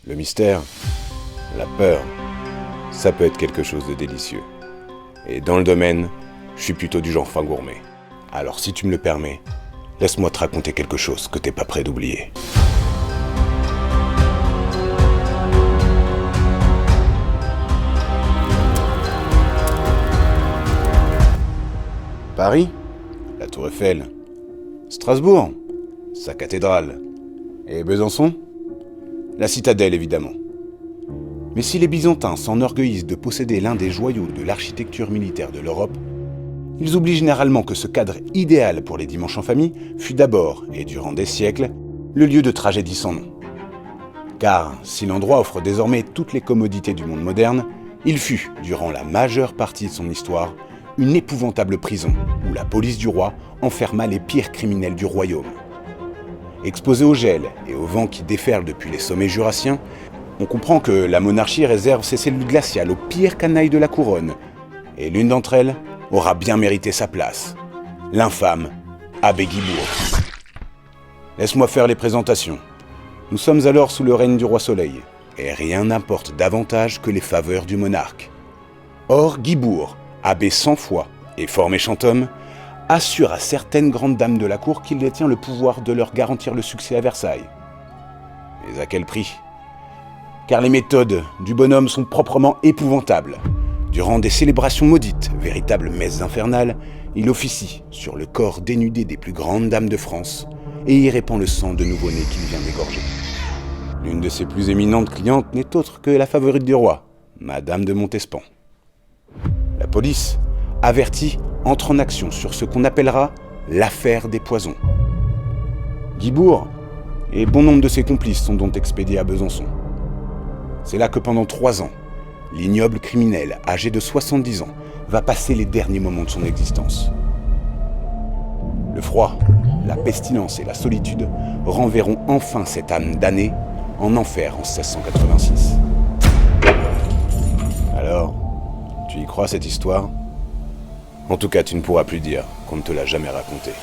Le mystère, la peur, ça peut être quelque chose de délicieux. Et dans le domaine, je suis plutôt du genre fin gourmet. Alors si tu me le permets, laisse-moi te raconter quelque chose que t'es pas prêt d'oublier. Paris, la Tour Eiffel. Strasbourg, sa cathédrale. Et Besançon, la citadelle évidemment. Mais si les Byzantins s'enorgueillissent de posséder l'un des joyaux de l'architecture militaire de l'Europe, ils oublient généralement que ce cadre idéal pour les dimanches en famille fut d'abord, et durant des siècles, le lieu de tragédie sans nom. Car si l'endroit offre désormais toutes les commodités du monde moderne, il fut, durant la majeure partie de son histoire, une épouvantable prison où la police du roi enferma les pires criminels du royaume. Exposé au gel et au vent qui déferle depuis les sommets jurassiens, on comprend que la monarchie réserve ses cellules glaciales aux pires canailles de la couronne, et l'une d'entre elles aura bien mérité sa place, l'infâme Abbé Guibourg. Laisse-moi faire les présentations. Nous sommes alors sous le règne du roi Soleil, et rien n'importe davantage que les faveurs du monarque. Or, Guibourg, abbé sans foi et fort méchant homme, assure à certaines grandes dames de la cour qu'il détient le pouvoir de leur garantir le succès à Versailles. Mais à quel prix ? Car les méthodes du bonhomme sont proprement épouvantables. Durant des célébrations maudites, véritables messes infernales, il officie sur le corps dénudé des plus grandes dames de France et y répand le sang de nouveau-né qu'il vient d'égorger. L'une de ses plus éminentes clientes n'est autre que la favorite du roi, Madame de Montespan. La police, avertie, entre en action sur ce qu'on appellera l'affaire des poisons. Guibourg et bon nombre de ses complices sont donc expédiés à Besançon. C'est là que pendant 3 ans, l'ignoble criminel, âgé de 70 ans, va passer les derniers moments de son existence. Le froid, la pestilence et la solitude renverront enfin cette âme damnée en enfer en 1686. Alors, tu y crois cette histoire ? En tout cas, tu ne pourras plus dire qu'on ne te l'a jamais racontée.